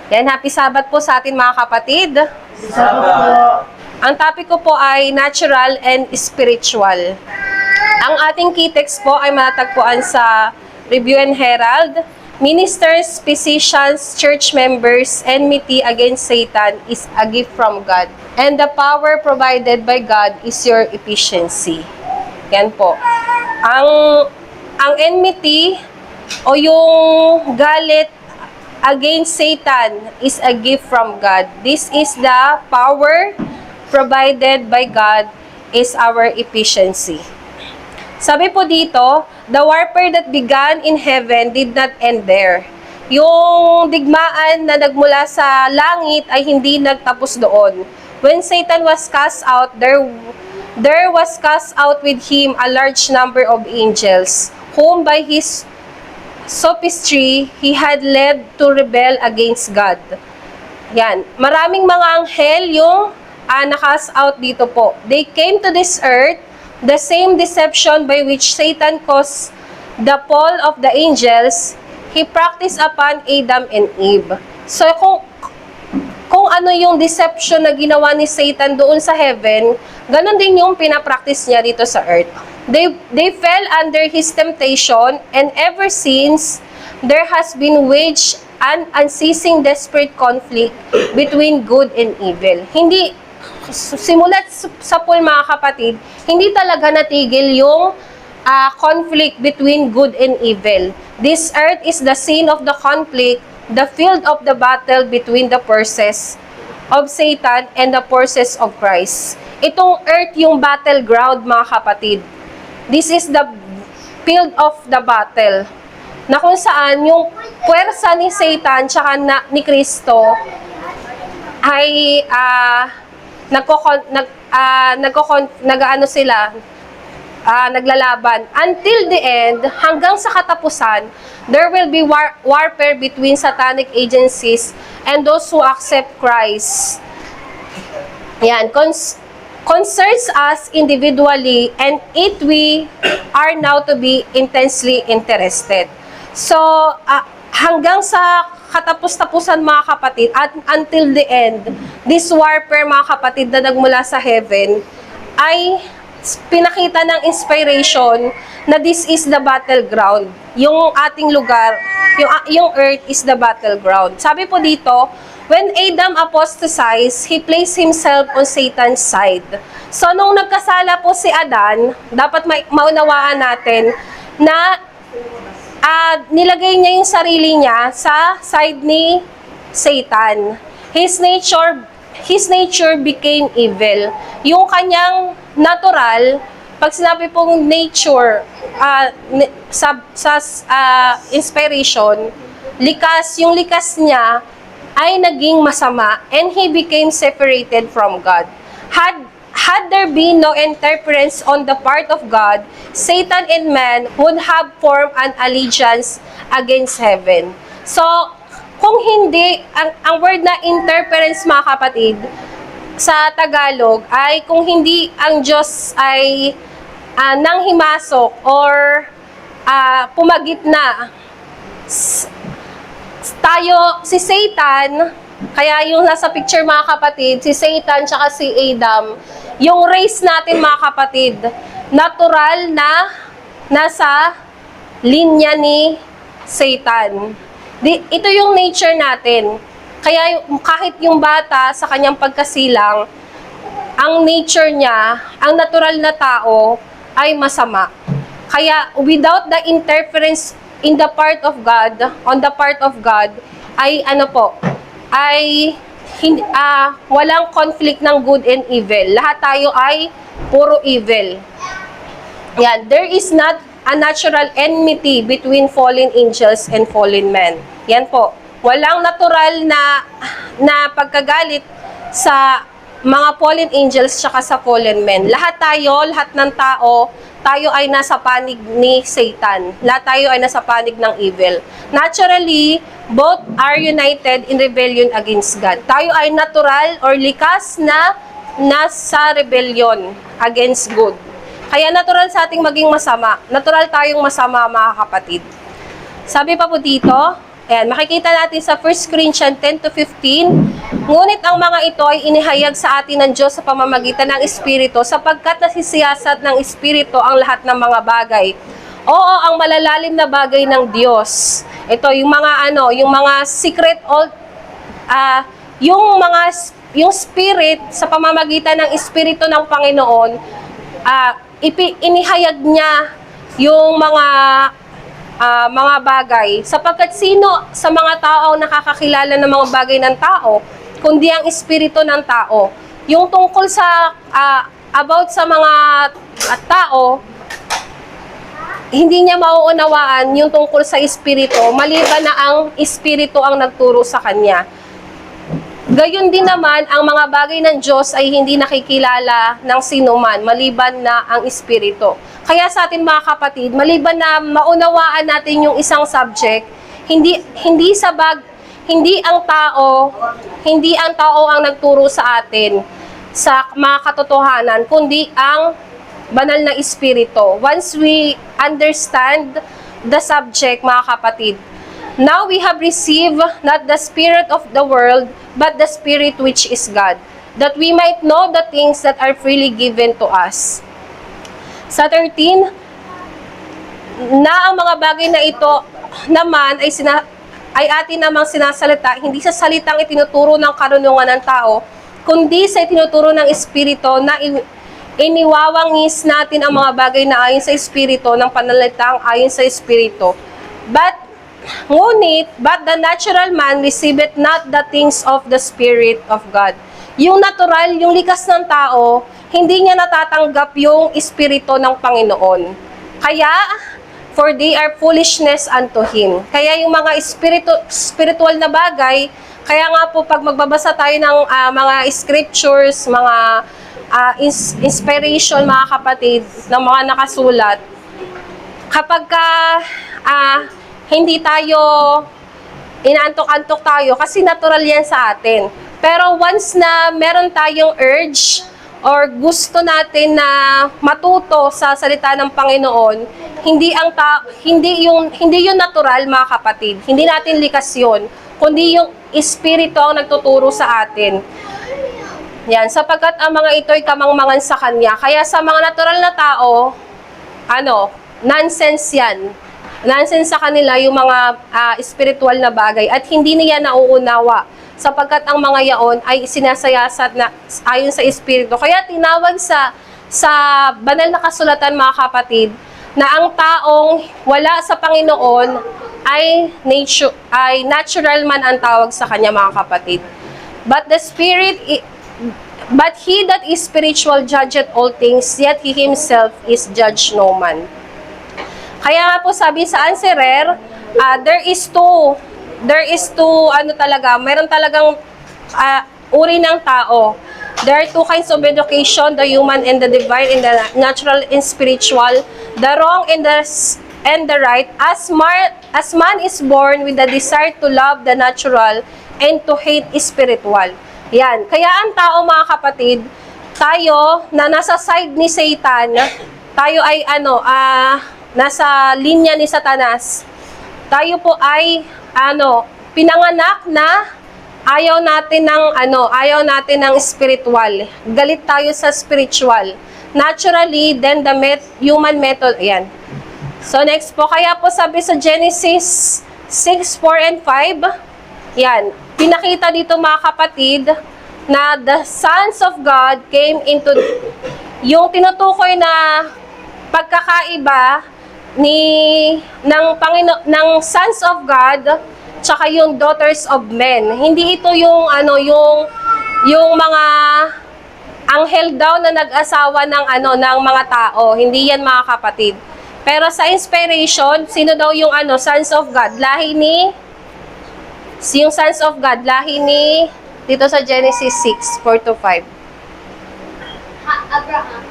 Yan, happy Sabbath po sa atin mga kapatid. Sabbath po. Ang topic ko po ay natural and spiritual. Ang ating key text po ay matatagpuan sa Review and Herald. Ministers, physicians, church members, enmity against Satan is a gift from God. And the power provided by God is your efficiency. Yan po. Ang enmity o yung galit against Satan is a gift from God. This is the power provided by God is our efficiency. Sabi po dito, the warfare that began in heaven did not end there. Yung digmaan na nagmula sa langit ay hindi nagtapos doon. When Satan was cast out, there was cast out with him a large number of angels, whom by his sophistry he had led to rebel against God. Yan. Maraming mga anghel yung nakas out dito po. They came to this earth, the same deception by which Satan caused the fall of the angels, he practiced upon Adam and Eve. So kung ano yung deception na ginawa ni Satan doon sa heaven, ganun din yung pinapractice niya dito sa earth. They fell under his temptation, and ever since, there has been waged an unceasing desperate conflict between good and evil. Hindi, simulat sa pool mga kapatid, hindi talaga natigil yung conflict between good and evil. This earth is the scene of the conflict, the field of the battle between the forces of Satan and the forces of Christ. Itong earth yung battleground mga kapatid. This is the field of the battle, na kung saan yung puwersa ni Satan tsaka ni Kristo ay naglalaban. Until the end, hanggang sa katapusan, there will be warfare between satanic agencies and those who accept Christ. Yan, concerns us individually, and we are now to be intensely interested. So, hanggang sa katapos-tapusan mga kapatid, at until the end, this warfare mga kapatid na nagmula sa heaven, ay pinakita ng inspiration na this is the battleground. Yung ating lugar, yung earth is the battleground. Sabi po dito, when Adam apostatized, he placed himself on Satan's side. So, nung nagkasala po si Adan, dapat maunawaan natin na nilagay niya yung sarili niya sa side ni Satan. His nature became evil. Yung kanyang natural, pag sinabi pong nature, sa inspiration, yung likas niya ay naging masama, and he became separated from God. Had there been no interference on the part of God, Satan and man would have formed an allegiance against heaven. So, kung hindi, ang word na interference mga kapatid, sa Tagalog, ay kung hindi ang Diyos ay nanghimasok or pumagitna, si Satan, kaya yung nasa picture mga kapatid, si Satan tsaka si Adam, yung race natin mga kapatid, natural na nasa linya ni Satan. Ito yung nature natin. Kaya kahit yung bata sa kanyang pagkasilang, ang nature niya, ang natural na tao ay masama. Kaya without the interference in the part of God, on the part of God, ay walang conflict ng good and evil. Lahat tayo ay puro evil. Yan, there is not a natural enmity between fallen angels and fallen men. Yan po. Walang natural na pagkagalit sa mga fallen angels tsaka sa fallen men. Lahat ng tao, tayo ay nasa panig ni Satan. Lahat tayo ay nasa panig ng evil. Naturally, both are united in rebellion against God. Tayo ay natural or likas na nasa rebellion against good. Kaya natural sa ating maging masama. Natural tayong masama, mga kapatid. Sabi pa po dito, Ayan, makikita natin sa 1 Corinthians 10 to 15, ngunit ang mga ito ay inihayag sa atin ng Diyos sa pamamagitan ng Espiritu, sapagkat nasisiyasat ng Espiritu ang lahat ng mga bagay. Oo, ang malalalim na bagay ng Diyos. Ito, yung mga yung mga secret, yung Spirit, sa pamamagitan ng Espiritu ng Panginoon, inihayag niya yung mga bagay, sapagkat sino sa mga tao ang nakakakilala ng mga bagay ng tao, kundi ang espiritu ng tao. Yung tungkol sa, about sa mga tao, hindi niya mauunawaan yung tungkol sa espiritu, maliban na ang espiritu ang nagturo sa kanya. Gayon din naman, ang mga bagay ng Diyos ay hindi nakikilala ng sinuman, maliban na ang Espiritu. Kaya sa atin mga kapatid, maliban na maunawaan natin yung isang subject, hindi ang tao ang nagturo sa atin sa mga katotohanan, kundi ang banal na Espiritu. Once we understand the subject, mga kapatid, now we have received not the spirit of the world, but the Spirit which is God, that we might know the things that are freely given to us. Sa 13, na ang mga bagay na ito naman ay atin namang sinasalita, hindi sa salitang itinuturo ng karunungan ng tao, kundi sa itinuturo ng Espiritu na iniwawangis natin ang mga bagay na ayon sa Espiritu ng panalitang ayon sa Espiritu. But the natural man receiveth not the things of the Spirit of God. Yung natural, yung likas ng tao, hindi niya natatanggap yung Espiritu ng Panginoon. Kaya, for they are foolishness unto him. Kaya yung mga spiritual na bagay, kaya nga po pag magbabasa tayo ng mga scriptures, mga inspiration, mga kapatid, ng mga nakasulat, kapag hindi tayo, inaantok-antok tayo kasi natural yan sa atin. Pero once na meron tayong urge or gusto natin na matuto sa salita ng Panginoon, hindi yung natural, mga kapatid. Hindi natin likas yun, kundi yung Espiritu ang nagtuturo sa atin. Yan, sapagkat ang mga ito ay kamangmangan sa Kanya. Kaya sa mga natural na tao, nonsense yan. Nonsense sa kanila yung mga spiritual na bagay at hindi niya nauunawa sapagkat ang mga yaon ay sinasayasat na ayon sa Espiritu. Kaya tinawag sa banal na kasulatan, mga kapatid, na ang taong wala sa Panginoon ay natural man ang tawag sa kanya, mga kapatid. But he that is spiritual judgeth all things, yet he himself is judged no man. Kaya nga po sabi sa answerer, there is two, meron talagang uri ng tao. There are two kinds of education, the human and the divine, and the natural and spiritual, the wrong and the right. As man is born with the desire to love the natural and to hate spiritual. Yan. Kaya ang tao, mga kapatid, tayo na nasa side ni Satan, tayo ay nasa linya ni Satanas. Tayo po ay pinanganak na ayaw natin ng spiritual. Galit tayo sa spiritual. Naturally, then the human method. Ayan. So next po, kaya po sabi sa Genesis 6:4 and 5, yan, pinakita dito, mga kapatid, na the sons of God came into, yung tinutukoy na pagkakaiba ng sons of God tsaka yung daughters of men. Hindi ito yung mga anghel daw na nag-asawa ng mga tao. Hindi yan, mga kapatid. Pero sa inspiration, sino daw yung sons of God? Yung sons of God, dito sa Genesis 6:4 to 5. Abraham.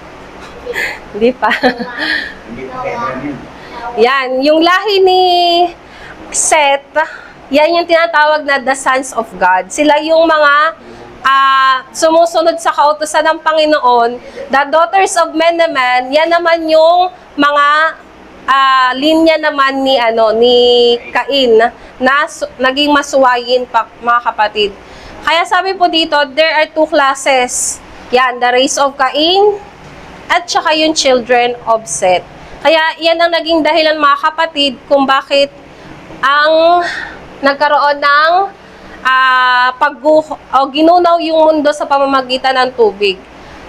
Hindi pa. Yan, yung lahi ni Seth, yan yung tinatawag na the sons of God. Sila yung mga sumusunod sa kautusan ng Panginoon. The daughters of men naman, yan naman yung mga linya naman ni Cain naging masuwayin pa, mga kapatid. Kaya sabi po dito, there are two classes. Yan, the race of Cain at saka yung children of Seth. Kaya yan ang naging dahilan, mga kapatid, kung bakit ang nagkaroon ng ginunaw yung mundo sa pamamagitan ng tubig.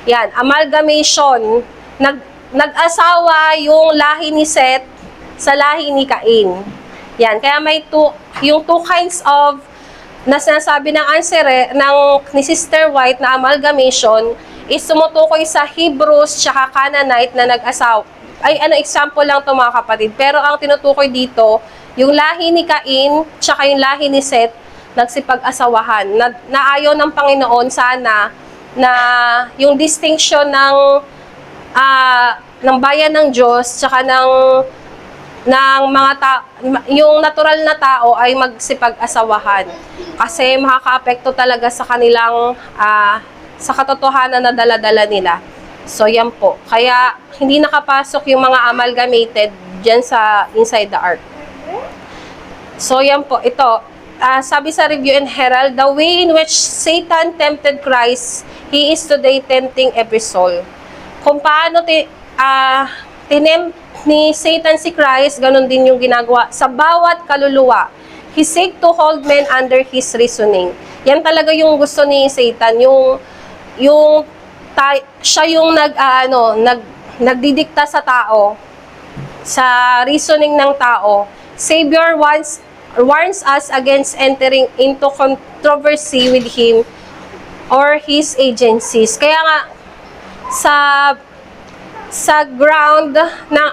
Yan, amalgamation. Nag-asawa yung lahi ni Seth sa lahi ni Cain. Yan, kaya may yung two kinds of na sinasabi ng answer ni Sister White na amalgamation is tumutukoy sa Hebrews tsaka Canaanite na nag-asawa. Example lang to, mga kapatid. Pero ang tinutukoy dito, yung lahi ni Cain tsaka yung lahi ni Seth nagsipag-asawahan. Na ayaw ng Panginoon sana na yung distinction ng bayan ng Diyos tsaka ng yung natural na tao ay magsipag-asawahan. Kasi makaka-apekto talaga sa kanilang sa katotohanan na dala-dala nila. So yan po. Kaya hindi nakapasok yung mga amalgamated dyan sa inside the ark. So yan po. Ito, sabi sa Review and Herald, the way in which Satan tempted Christ, he is today tempting every soul. Kung paano tinempt ni Satan si Christ, ganun din yung ginagawa sa bawat kaluluwa. He seek to hold men under his reasoning. Yan talaga yung gusto ni Satan, siya yung nagdidikta sa tao, sa reasoning ng tao. Savior warns us against entering into controversy with him or his agencies. Kaya nga, sa ground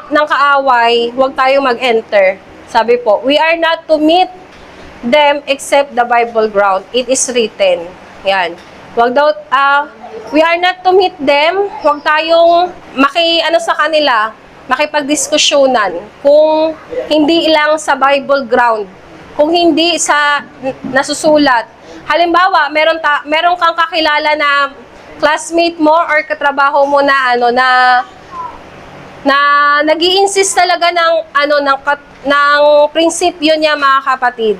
ng kaaway, huwag tayo mag-enter. Sabi po, we are not to meet them except the Bible ground. It is written. Yan. We are not to meet them. Huwag tayong sa kanila, makipagdiskusyonan. Kung hindi lang sa Bible ground. Kung hindi sa nasusulat. Halimbawa, meron kang kakilala na classmate mo or katrabaho mo na nag-i-insist talaga ng prinsipyo niya, mga kapatid.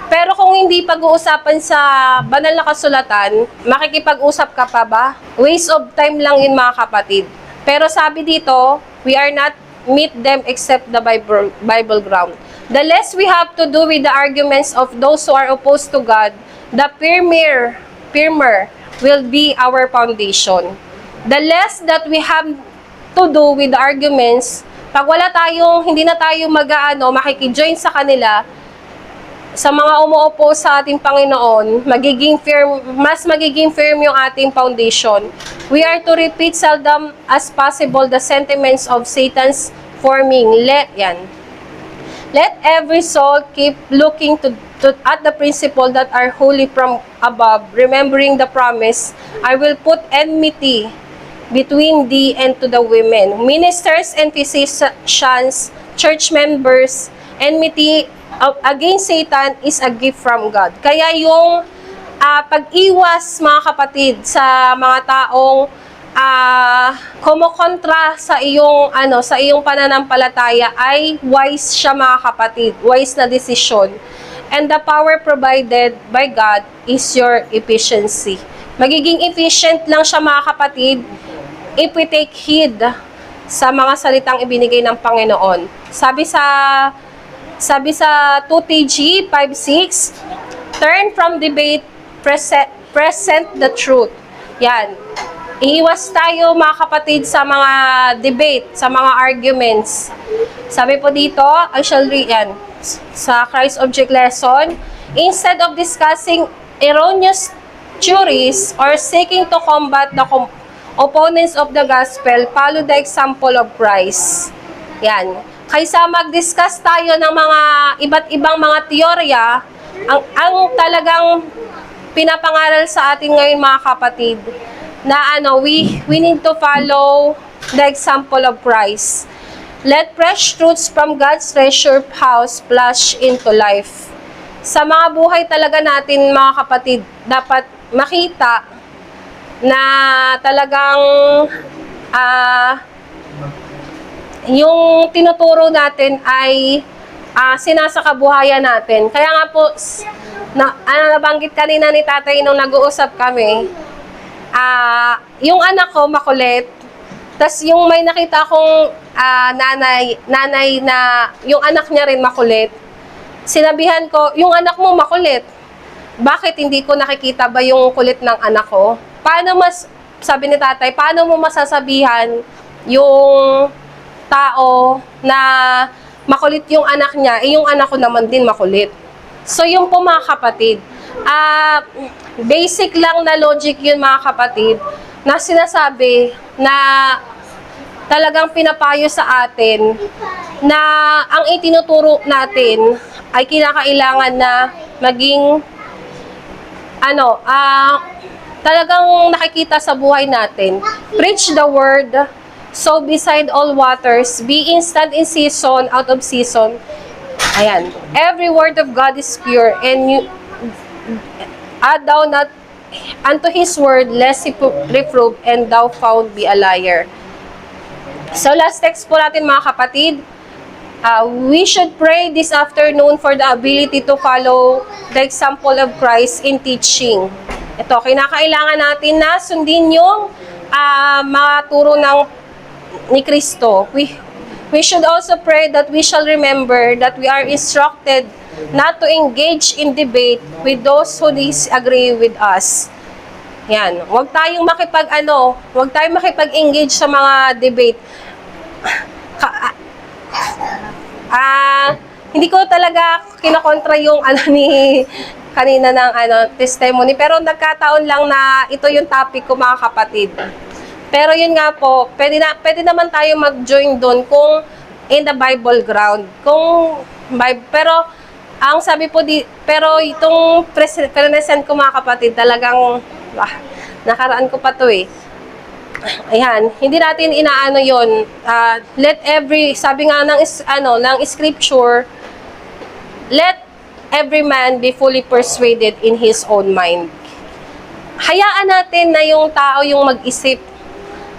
Pero kung hindi pag-uusapan sa banal na kasulatan, makikipag-usap ka pa ba? Waste of time lang yun, mga kapatid. Pero sabi dito, we are not meet them except the Bible ground. The less we have to do with the arguments of those who are opposed to God, the firmer will be our foundation. The less that we have to do with the arguments, pag hindi na tayo makikijoin sa kanila, sa mga umuopo sa ating Panginoon, mas magiging firm yung ating foundation. We are to repeat seldom as possible the sentiments of Satan's forming. Let every soul keep looking at the principle that are holy from above, remembering the promise, I will put enmity between thee and to the women. Ministers and physicians, church members, enmity against Satan is a gift from God. Kaya yung pag-iwas, mga kapatid, sa mga taong kumokontra sa iyong pananampalataya ay wise siya, mga kapatid. Wise na desisyon. And the power provided by God is your efficiency. Magiging efficient lang siya, mga kapatid, if we take heed sa mga salitang ibinigay ng Panginoon. Sabi sa 2TG 5:6, turn from debate, present the truth. Yan. Iiwas tayo, mga kapatid, sa mga debate, sa mga arguments. Sabi po dito, I shall read yan, sa Christ Object Lesson, instead of discussing erroneous theories or seeking to combat the opponents of the gospel, follow the example of Christ. Yan. Kaysa mag-discuss tayo ng mga iba't ibang mga teorya, ang talagang pinapangaral sa atin ngayon, mga kapatid, na we need to follow the example of Christ. Let fresh truths from God's treasure house flash into life. Sa mga buhay talaga natin, mga kapatid, dapat makita na talagang yung tinuturo natin ay sinasakabuhayan natin. Kaya nga po, nabanggit kanina ni tatay nung nag-uusap kami, yung anak ko makulit, tas yung may nakita akong nanay na yung anak niya rin makulit, sinabihan ko, yung anak mo makulit, bakit hindi ko nakikita ba yung kulit ng anak ko? Sabi ni tatay, paano mo masasabihan yung tao na makulit yung anak niya, yung anak ko naman din makulit. So, yung po mga kapatid, basic lang na logic yun mga kapatid, na sinasabi na talagang pinapayo sa atin na ang itinuturo natin ay kinakailangan na maging talagang nakikita sa buhay natin. Preach the word, sow beside all waters, be instant in season, out of season. Ayan. Every word of God is pure, and you add thou not unto his word, lest he reprove, and thou found be a liar. So, last text po natin mga kapatid. We should pray this afternoon for the ability to follow the example of Christ in teaching. Ito, kinakailangan natin na sundin yung mga turo ni Kristo. We should also pray that we shall remember that we are instructed not to engage in debate with those who disagree with us. Yan. Huwag tayong makipag-engage sa mga debate. Hindi ko talaga kinakontra yung kanina ng testimony, pero nagkataon lang na ito yung topic ko mga kapatid. Pero yun nga po, pwede naman tayo mag-join doon kung in the Bible ground. Pero ang sabi po pero itong present ko mga kapatid, talagang nakaraan ko pa to eh. Ayan, hindi natin inaano yon. Sabi nga ng scripture, let every man be fully persuaded in his own mind. Hayaan natin na yung tao yung mag-isip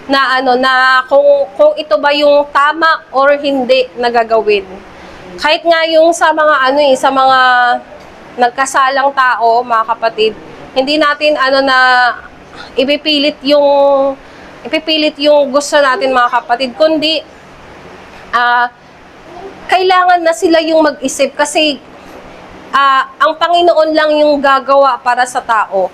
na kung ito ba yung tama or hindi na gagawin. Kahit nga yung sa mga nagkasalang tao, mga kapatid, hindi natin ipipilit yung gusto natin mga kapatid, kundi kailangan na sila yung mag-isip kasi ang Panginoon lang yung gagawa para sa tao.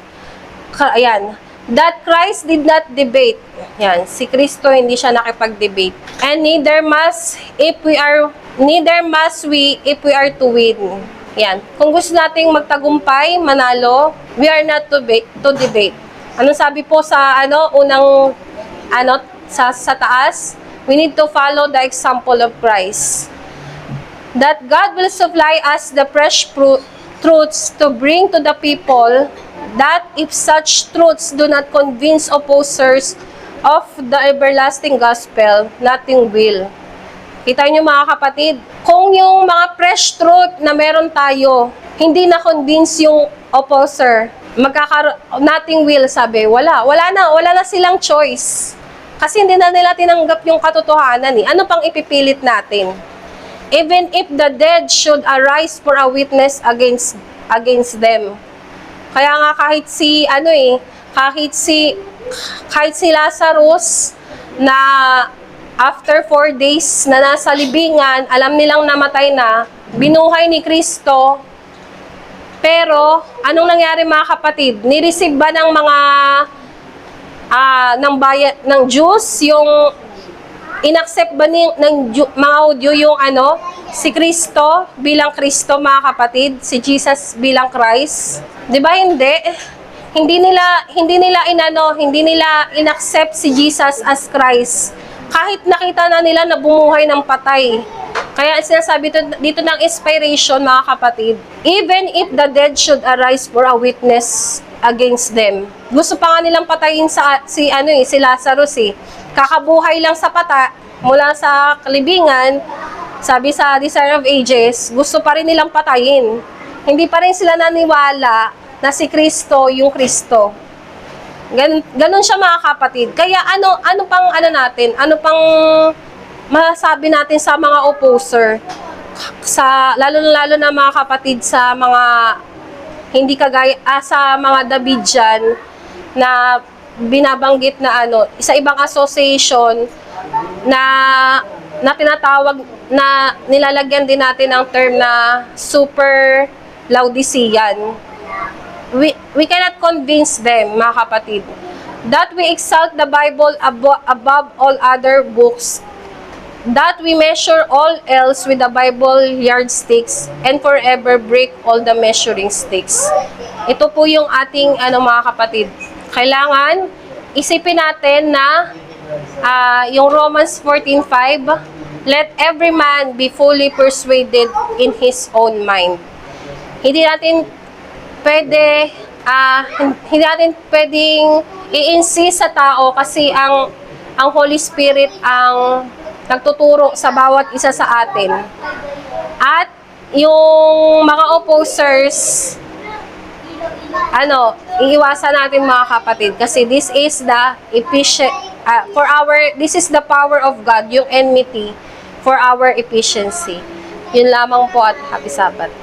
Ayan. That Christ did not debate. Yan, si Kristo hindi siya nakipag-debate. And neither must we if we are to win. Yan. Kung gusto nating magtagumpay, manalo, we are not to debate. Anong sabi po sa sa taas? We need to follow the example of Christ. That God will supply us the fresh truths to bring to the people, that if such truths do not convince opposers of the everlasting gospel, nothing will. Kita niyo mga kapatid, kung yung mga fresh truth na meron tayo, hindi na-convince yung opposer, nothing will, sabi, wala na silang choice. Kasi hindi na nila tinanggap yung katotohanan eh. Ano pang ipipilit natin? Even if the dead should arise for a witness against them. Kaya nga kahit si Lazarus na after 4 days na nasa libingan, alam nilang namatay na, binuhay ni Kristo. Pero anong nangyari mga kapatid? Nireceive ba ng mga ng Jews yung inaccept ba ng mga Hudyo yung si Kristo bilang Kristo mga kapatid, si Jesus bilang Christ? 'Di ba hindi? Hindi nila inaccept si Jesus as Christ. Kahit nakita na nila na bumuhay ng patay. Kaya sinasabi dito ng inspiration mga kapatid, even if the dead should arise for a witness against them. Gusto pa nga nilang patayin si Lazarus eh. Kakabuhay lang sa mula sa libingan, sabi sa Desire of Ages, gusto pa rin nilang patayin. Hindi pa rin sila naniwala na si Kristo yung Kristo. Ganun siya mga kapatid. Kaya ano pang natin? Ano pang masabi natin sa mga opposer, lalo na mga kapatid sa mga hindi kagaya sa mga Davidian na binabanggit na sa ibang association na tinatawag na nilalagyan din natin ng term na super Laodicean. We cannot convince them, mga kapatid, that we exalt the Bible above all other books, that we measure all else with the Bible yardsticks and forever break all the measuring sticks. Ito po yung ating mga kapatid. Kailangan isipin natin na yung Romans 14:5, let every man be fully persuaded in his own mind. Hindi natin pwedeng i-insist sa tao kasi ang Holy Spirit ang nagtuturo sa bawat isa sa atin. At yung mga opposers, iiwasan natin, mga kapatid, kasi this is the power of God, yung enmity for our efficiency. Yun lamang po, at happy Sabbath.